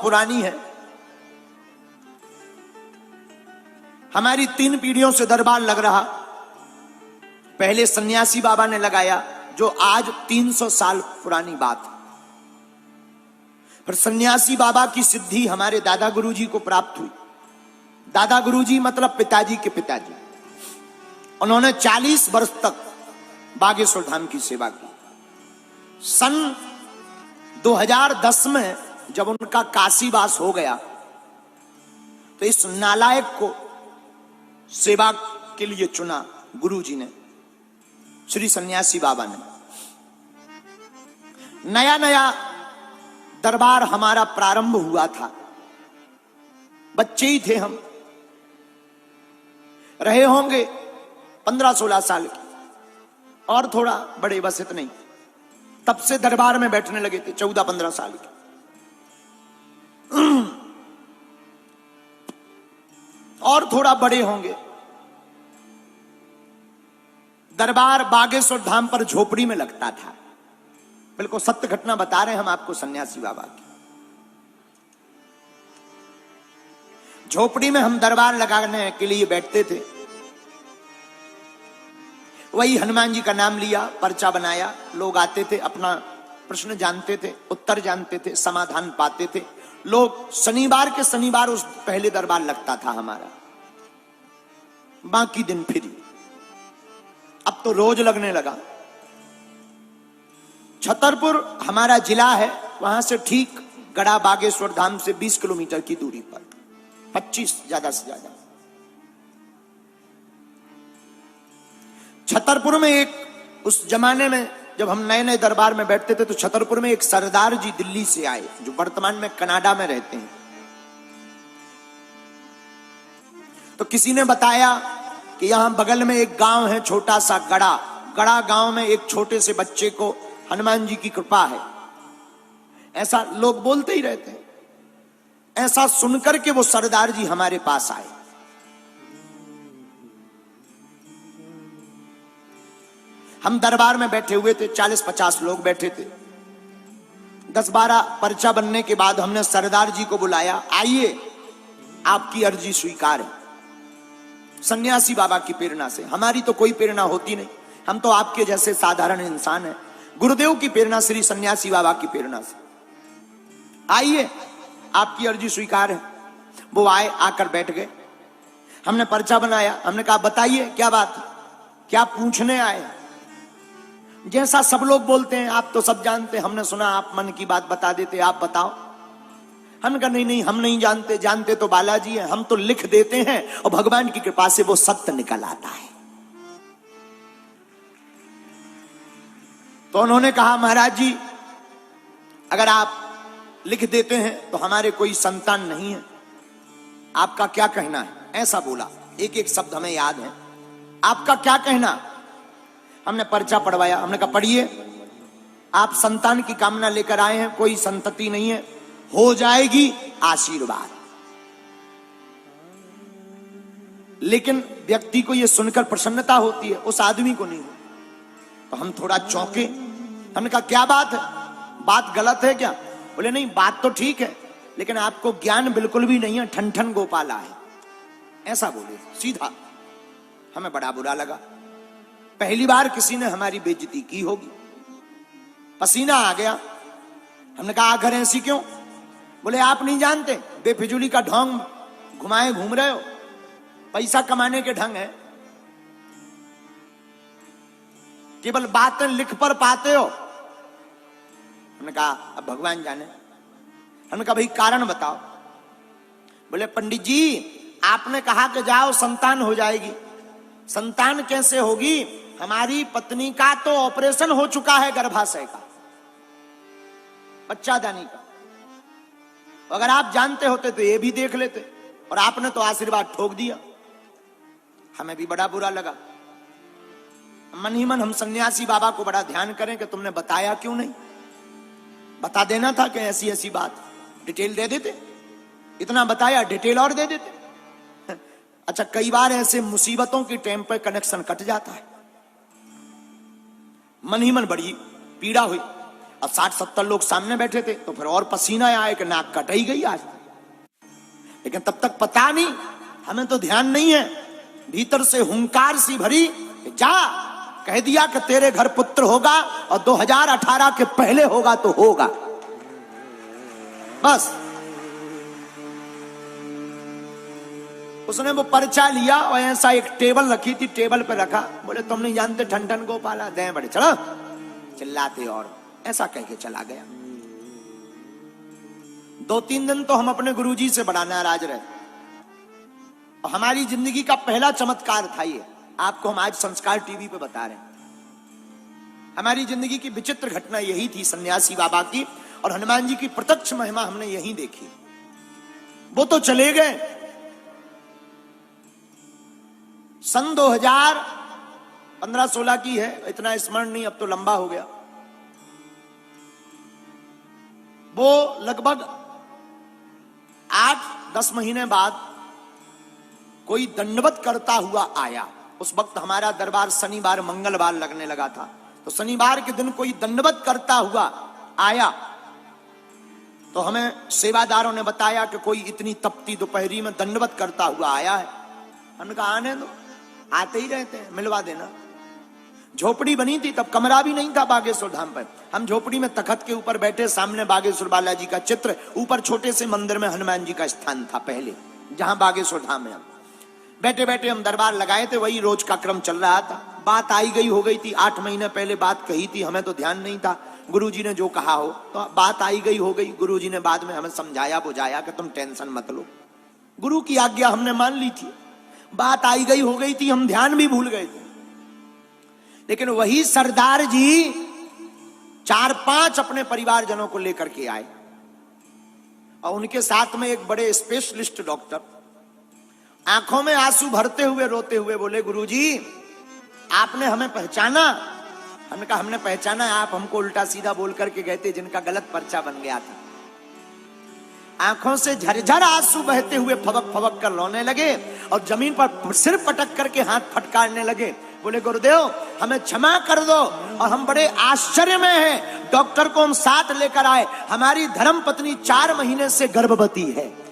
पुरानी है। हमारी 3 पीढ़ियों से दरबार लग रहा। पहले सन्यासी बाबा ने लगाया, जो आज 300 साल पुरानी बात है। फिर सन्यासी बाबा की सिद्धि हमारे दादा गुरुजी को प्राप्त हुई। दादा गुरुजी मतलब पिताजी के पिताजी। उन्होंने 40 वर्ष तक बागेश्वर धाम की सेवा की। सन 2010 में जब उनका काशीवास हो गया तो इस नालायक को सेवा के लिए चुना गुरुजी ने, श्री सन्यासी बाबा ने। नया नया दरबार हमारा प्रारंभ हुआ था, बच्चे ही थे हम, रहे होंगे 15-16 साल के, और थोड़ा बड़े, बस इतने ही। तब से दरबार में बैठने लगे थे, 14-15 साल के। और थोड़ा बड़े होंगे। दरबार बागेश्वर धाम पर झोपड़ी में लगता था। बिल्कुल सत्य घटना बता रहे हैं हम आपको सन्यासी बाबा की। झोपड़ी में हम दरबार लगाने के लिए बैठते थे। वही हनुमान जी का नाम लिया, पर्चा बनाया, लोग आते थे, अपना प्रश्न जानते थे, उत्तर जानते थे, समाधान पाते थे लोग। शनिवार के शनिवार उस पहले दरबार लगता था हमारा, बाकी दिन फ्री। अब तो रोज लगने लगा। छतरपुर हमारा जिला है, वहां से ठीक गड़ा बागेश्वर धाम से 20 किलोमीटर की दूरी पर, 25 ज्यादा से ज्यादा। छतरपुर में एक, उस जमाने में जब हम नए नए दरबार में बैठते थे तो छतरपुर में एक सरदार जी दिल्ली से आए, जो वर्तमान में कनाडा में रहते हैं। तो किसी ने बताया कि यहां बगल में एक गांव है छोटा सा गड़ा। गड़ा गांव में एक छोटे से बच्चे को हनुमान जी की कृपा है, ऐसा लोग बोलते ही रहते हैं। ऐसा सुनकर के वो सरदार जी हमारे पास आए। हम दरबार में बैठे हुए थे, 40-50 लोग बैठे थे। 10-12 पर्चा बनने के बाद हमने सरदार जी को बुलाया, आइए आपकी अर्जी स्वीकार है। सन्यासी बाबा की प्रेरणा से, हमारी तो कोई प्रेरणा होती नहीं, हम तो आपके जैसे साधारण इंसान हैं। गुरुदेव की प्रेरणा, श्री सन्यासी बाबा की प्रेरणा से, आइए आपकी अर्जी स्वीकार है। वो आए, आकर बैठ गए। हमने पर्चा बनाया। हमने कहा बताइए क्या बात, क्या पूछने आए। जैसा सब लोग बोलते हैं, आप तो सब जानते हैं, हमने सुना आप मन की बात बता देते, आप बताओ। हमने कहा नहीं नहीं, हम नहीं जानते, जानते तो बालाजी हैं, हम तो लिख देते हैं और भगवान की कृपा से वो सत्य निकल आता है। तो उन्होंने कहा महाराज जी, अगर आप लिख देते हैं तो हमारे कोई संतान नहीं है, आपका क्या कहना है। ऐसा बोला, एक एक शब्द हमें याद है, आपका क्या कहना। हमने पर्चा पढ़वाया। हमने कहा पढ़िए, आप संतान की कामना लेकर आए हैं, कोई संतति नहीं है, हो जाएगी आशीर्वाद। लेकिन व्यक्ति को यह सुनकर प्रसन्नता होती है, उस आदमी को नहीं। तो हम थोड़ा चौंके। हमने कहा क्या बात है, बात गलत है क्या। बोले नहीं, बात तो ठीक है, लेकिन आपको ज्ञान बिल्कुल भी नहीं है, ठन ठन गोपाला है। ऐसा बोले सीधा। हमें बड़ा बुरा लगा। पहली बार किसी ने हमारी बेइज्जती की होगी। पसीना आ गया। हमने कहा आखिर ऐसी क्यों। बोले आप नहीं जानते, बेफिजूली का ढोंग घुमाए घूम रहे हो, पैसा कमाने के ढंग है, केवल बातें लिख पर पाते हो। हमने कहा अब भगवान जाने। हमने कहा भाई कारण बताओ। बोले पंडित जी, आपने कहा कि जाओ संतान हो जाएगी। संतान कैसे होगी, हमारी पत्नी का तो ऑपरेशन हो चुका है गर्भाशय का, बच्चादानी का। अगर आप जानते होते तो ये भी देख लेते, और आपने तो आशीर्वाद ठोक दिया। हमें भी बड़ा बुरा लगा। मन ही मन हम सन्यासी बाबा को बड़ा ध्यान करें कि तुमने बताया क्यों नहीं। बता देना था कि ऐसी ऐसी बात, डिटेल दे देते। इतना बताया, डिटेल और दे देते। अच्छा, कई बार ऐसे मुसीबतों की टाइम पर कनेक्शन कट जाता है। मन ही मन बड़ी पीड़ा हुई। अब 60-70 लोग सामने बैठे थे तो फिर और पसीना आया कि नाक कट ही गई आज। लेकिन तब तक पता नहीं, हमें तो ध्यान नहीं है, भीतर से हुंकार सी भरी, जा कह दिया कि तेरे घर पुत्र होगा और 2018 के पहले होगा तो होगा, बस। उसने वो पर्चा लिया और ऐसा एक टेबल रखी थी, टेबल पे रखा, बोले तुम नहीं जानते ठन गोपाला, दें बड़े चलो, चिल्लाते और ऐसा कह के चला गया। 2-3 दिन तो हम अपने गुरुजी से बड़ा नाराज रहे और हमारी जिंदगी का पहला चमत्कार था ये, आपको हम आज संस्कार टीवी पे बता रहे हैं। हमारी जिंदगी की विचित्र घटना यही थी सन्यासी बाबा की, और हनुमान जी की प्रत्यक्ष महिमा हमने यही देखी। वो तो चले गए, सन 2015-16 की है, इतना स्मरण नहीं, अब तो लंबा हो गया। वो लगभग 8-10 महीने बाद कोई दंडवत करता हुआ आया। उस वक्त हमारा दरबार शनिवार मंगलवार लगने लगा था, तो शनिवार के दिन कोई दंडवत करता हुआ आया तो हमें सेवादारों ने बताया कि कोई इतनी तपती दोपहरी में दंडवत करता हुआ आया है। हमने कहा आने दो, आते ही रहते हैं, मिलवा देना। झोपड़ी बनी थी तब, कमरा भी नहीं था बागेश्वर धाम पर। हम झोपड़ी में तखत के ऊपर बैठे, सामने बागेश्वर बालाजी का चित्र, ऊपर छोटे से मंदिर में हनुमान जी का स्थान था पहले, जहां बागेश्वर धाम में। हम बैठे बैठे हम दरबार लगाए थे, वही रोज का क्रम चल रहा था। बात आई गई हो गई थी, 8 महीने पहले बात कही थी, हमें तो ध्यान नहीं था। गुरुजी ने जो कहा हो तो बात आई गई हो गई। गुरुजी ने बाद में हमें समझाया बुझाया कि तुम टेंशन मत लो, गुरु की आज्ञा हमने मान ली थी, बात आई गई हो गई थी, हम ध्यान भी भूल गए थे। लेकिन वही सरदार जी 4-5 अपने परिवारजनों को लेकर के आए और उनके साथ में एक बड़े स्पेशलिस्ट डॉक्टर, आंखों में आंसू भरते हुए रोते हुए बोले, गुरुजी आपने हमें पहचाना? हमने कहा हमने पहचाना, आप हमको उल्टा सीधा बोल करके गए थे, जिनका गलत पर्चा बन गया था। आंखों से झरझर आंसू बहते हुए फबक फबक कर रोने लगे और जमीन पर सिर पटक करके हाथ फटकारने लगे। बोले गुरुदेव हमें क्षमा कर दो, और हम बड़े आश्चर्य में हैं, डॉक्टर को हम साथ लेकर आए, हमारी धर्म पत्नी 4 महीने से गर्भवती है।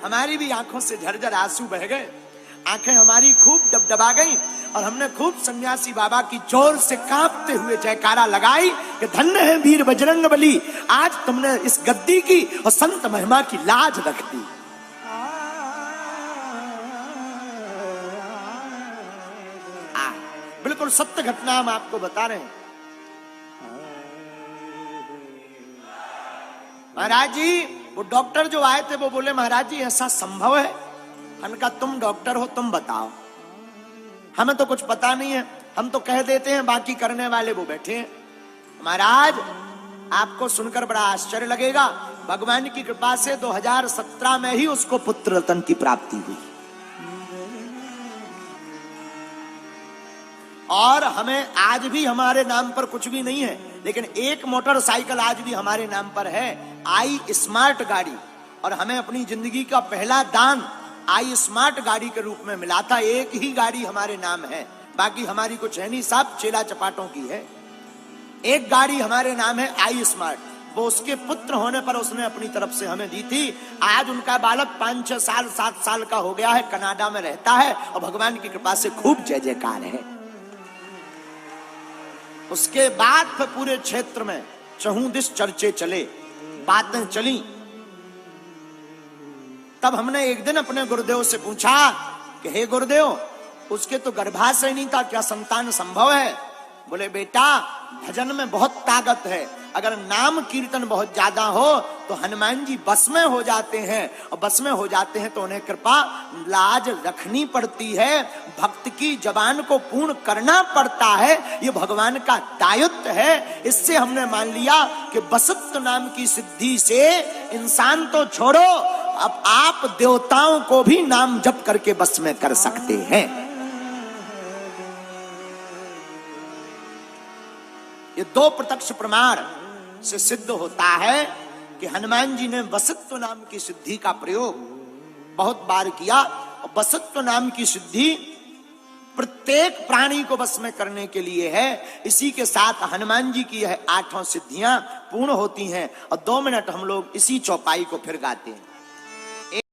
हमारी भी आंखों से झरझर आंसू बह गए, आंखें हमारी खूब डबडबा गई और हमने खूब सन्यासी बाबा की जोर से कांपते हुए जयकारा लगाई कि धन्य है वीर बजरंगबली, आज तुमने इस गद्दी की और संत महिमा की लाज रख दी। बिल्कुल सत्य घटना हम आपको बता रहे हैं। महाराज जी, वो डॉक्टर जो आए थे वो बोले, महाराज जी ऐसा संभव है? हमने कहा तुम डॉक्टर हो, तुम बताओ, हमें तो कुछ पता नहीं है, हम तो कह देते हैं, बाकी करने वाले वो बैठे हैं। महाराज आपको सुनकर बड़ा आश्चर्य लगेगा, भगवान की कृपा से 2017 में ही उसको पुत्र रत्न की प्राप्ति हुई, और हमें आज भी हमारे नाम पर कुछ भी नहीं है, लेकिन एक मोटरसाइकिल आज भी हमारे नाम पर है, आई स्मार्ट गाड़ी, और हमें अपनी जिंदगी का पहला दान आई स्मार्ट गाड़ी के रूप में मिला था। एक ही गाड़ी हमारे नाम है, बाकी हमारी कुछ है नहीं, सब चेला चपाटों की है। एक गाड़ी हमारे नाम है आई स्मार्ट, वो उसके पुत्र होने पर उसने अपनी तरफ से हमें दी थी। आज उनका बालक 5-6 साल 7 साल का हो गया है, कनाडा में रहता है और भगवान की कृपा से खूब जय जयकार है। उसके बाद फिर पूरे क्षेत्र में चहुदिश चर्चे चले, बातें चली। तब हमने एक दिन अपने गुरुदेव से पूछा कि हे गुरुदेव, उसके तो गर्भाशय नहीं था, क्या संतान संभव है? बोले बेटा भजन में बहुत ताकत है, अगर नाम कीर्तन बहुत ज्यादा हो तो हनुमान जी बस में हो जाते हैं, और बस में हो जाते हैं तो उन्हें कृपा लाज रखनी पड़ती है, भक्त की जबान को पूर्ण करना पड़ता है, ये भगवान का दायित्व है। इससे हमने मान लिया कि बसत्व नाम की सिद्धि से इंसान तो छोड़ो, अब आप देवताओं को भी नाम जप करके बस में कर सकते हैं। ये 2 प्रत्यक्ष प्रमाण से सिद्ध होता है कि हनुमान जी ने वसत्व नाम की सिद्धि का प्रयोग बहुत बार किया, और वसत्व नाम की सिद्धि प्रत्येक प्राणी को बस में करने के लिए है। इसी के साथ हनुमान जी की यह 8 सिद्धियां पूर्ण होती हैं और 2 मिनट हम लोग इसी चौपाई को फिर गाते हैं।